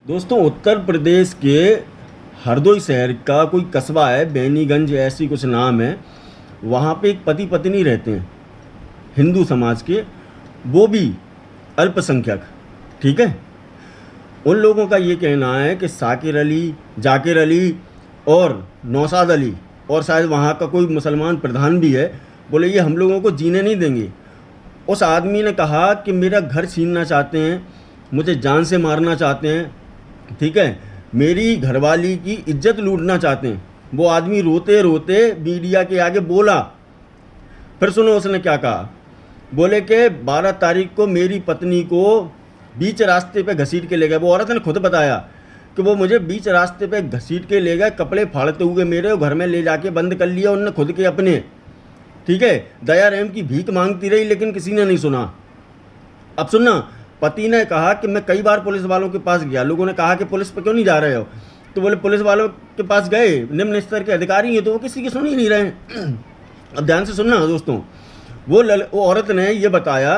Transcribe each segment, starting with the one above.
दोस्तों, उत्तर प्रदेश के हरदोई शहर का कोई कस्बा है, बैनीगंज ऐसी कुछ नाम है। वहाँ पे एक पति पत्नी रहते हैं, हिंदू समाज के, वो भी अल्पसंख्यक। ठीक है। उन लोगों का ये कहना है कि साकिर अली, जाकिर अली और नौशाद अली और शायद वहाँ का कोई मुसलमान प्रधान भी है, बोले ये हम लोगों को जीने नहीं देंगे। उस आदमी ने कहा कि मेरा घर छीनना चाहते हैं, मुझे जान से मारना चाहते हैं। ठीक है। मेरी घरवाली की इज्जत लूटना चाहते हैं। वो आदमी रोते रोते मीडिया के आगे बोला। फिर सुनो उसने क्या कहा। बोले कि 12 तारीख को मेरी पत्नी को बीच रास्ते पे घसीट के ले गए। वो औरत ने खुद बताया कि वो मुझे बीच रास्ते पे घसीट के ले गए, कपड़े फाड़ते हुए मेरे घर में ले जाके बंद कर लिया उनने खुद के अपने। ठीक है। दया रहम की भीख मांगती रही लेकिन किसी ने नहीं सुना। अब सुनना, पति ने कहा कि मैं कई बार पुलिस वालों के पास गया। लोगों ने कहा कि पुलिस पे क्यों नहीं जा रहे हो, तो बोले पुलिस वालों के पास गए, निम्न स्तर के अधिकारी हैं, तो वो किसी की सुन ही नहीं रहे हैं। अब ध्यान से सुनना दोस्तों, वो औरत ने ये बताया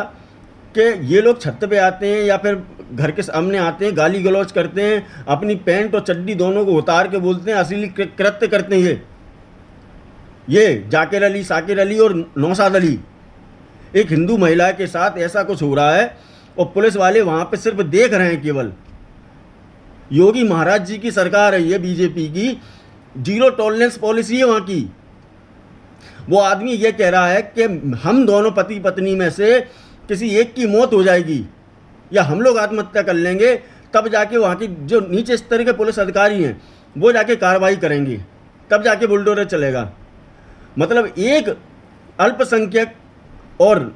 कि ये लोग छत पे आते हैं या फिर घर के सामने आते हैं, गाली गलौज करते हैं, अपनी पैंट और चड्डी दोनों को उतार के बोलते हैं, अश्लील कृत्य करते हैं। ये जाकिर अली, साकिर अली और नौशाद अली, एक हिंदू महिला के साथ ऐसा कुछ हो रहा है और पुलिस वाले वहाँ पे सिर्फ देख रहे हैं केवल। योगी महाराज जी की सरकार है ये, बीजेपी की, जीरो टॉलरेंस पॉलिसी है वहाँ की। वो आदमी ये कह रहा है कि हम दोनों पति पत्नी में से किसी एक की मौत हो जाएगी या हम लोग आत्महत्या कर लेंगे, तब जाके वहाँ की जो नीचे स्तर के पुलिस अधिकारी हैं वो जाके कार्रवाई करेंगे, तब जाके बुलडोजर चलेगा। मतलब एक अल्पसंख्यक और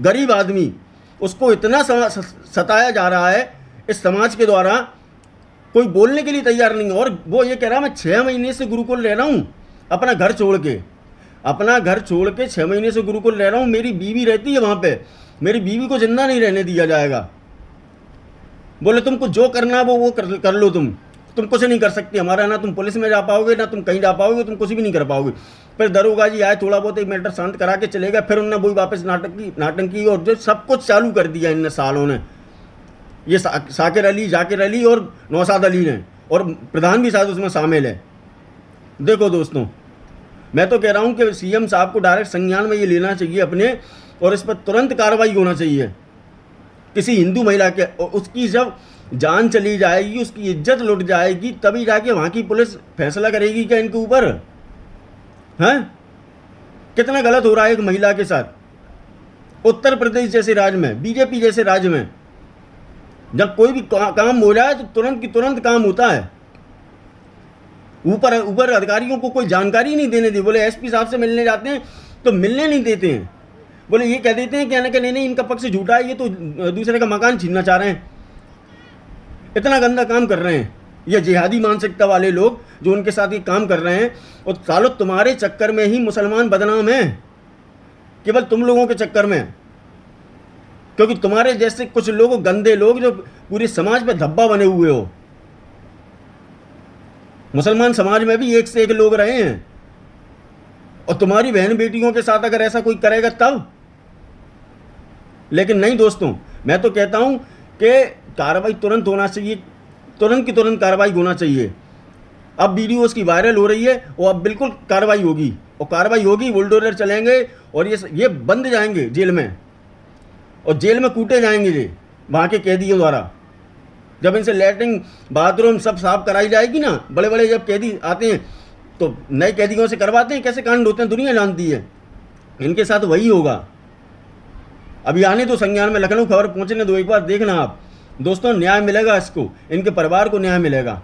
गरीब आदमी, उसको इतना सताया जा रहा है इस समाज के द्वारा, कोई बोलने के लिए तैयार नहीं है। और वो ये कह रहा है मैं 6 महीने से गुरुकुल रह रहा हूँ, अपना घर छोड़ के 6 महीने से गुरुकुल रह रहा हूँ। मेरी बीवी रहती है वहाँ पे, मेरी बीवी को जिंदा नहीं रहने दिया जाएगा। बोले तुमको जो करना है वो कर लो, तुम कुछ नहीं कर सकती हमारा, ना तुम पुलिस में जा पाओगे, ना तुम कहीं जा पाओगे, तुम कुछ भी नहीं कर पाओगे। फिर दरोगा जी आए, थोड़ा बहुत 1 मिनट शांत करा के चले गए, फिर उनने वही वापस नाटक और जो सब कुछ चालू कर दिया इन सालों ने, ये साकिर अली, जाकिर अली और नौशाद अली ने, और प्रधान भी शायद उसमें शामिल है। देखो दोस्तों, मैं तो कह रहा हूँ कि सीएम साहब को डायरेक्ट संज्ञान में ये लेना चाहिए अपने, और इस पर तुरंत कार्रवाई होना चाहिए। किसी हिंदू महिला के, उसकी जब जान चली जाएगी, उसकी इज्जत लुट जाएगी, तभी जाके वहाँ की पुलिस फैसला करेगी क्या इनके ऊपर। हैं? कितना गलत हो रहा है एक महिला के साथ। उत्तर प्रदेश जैसे राज्य में, बीजेपी जैसे राज्य में, जब कोई भी काम हो जाए तो तुरंत की तुरंत काम होता है। ऊपर अधिकारियों को कोई जानकारी नहीं देने दी। बोले एसपी साहब से मिलने जाते हैं तो मिलने नहीं देते हैं। बोले ये कह देते हैं कि नहीं इनका पक्ष झूठा है, ये तो दूसरे का मकान छीनना चाह रहे हैं। इतना गंदा काम कर रहे हैं ये जिहादी मानसिकता वाले लोग जो उनके साथ ये काम कर रहे हैं। और सालों तुम्हारे चक्कर में ही मुसलमान बदनाम हैं, केवल तुम लोगों के चक्कर में, क्योंकि तुम्हारे जैसे कुछ लोग, गंदे लोग जो पूरे समाज पे धब्बा बने हुए हो। मुसलमान समाज में भी एक से एक लोग रहे हैं, और तुम्हारी बहन बेटियों के साथ अगर ऐसा कोई करेगा तब। लेकिन नहीं दोस्तों, मैं तो कहता हूं कि कार्रवाई तुरंत होना चाहिए, तुरंत की तुरंत कार्रवाई होना चाहिए। अब वीडियो उसकी वायरल हो रही है और अब बिल्कुल कार्रवाई होगी, और कार्रवाई होगी, बुलडोजर चलेंगे और ये बंद जाएंगे जेल में, और जेल में कूटे जाएंगे ये वहाँ के कैदियों द्वारा। जब इनसे लैट्रिन बाथरूम सब साफ कराई जाएगी ना, बड़े बड़े जब कैदी आते हैं तो नए कैदियों से करवाते हैं, कैसे कांड होते हैं दुनिया जानती है। इनके साथ वही होगा। अभी आने तो संज्ञान में, लखनऊ खबर पहुंचने दो, एक बार देखना आप दोस्तों, न्याय मिलेगा इसको, इनके परिवार को न्याय मिलेगा।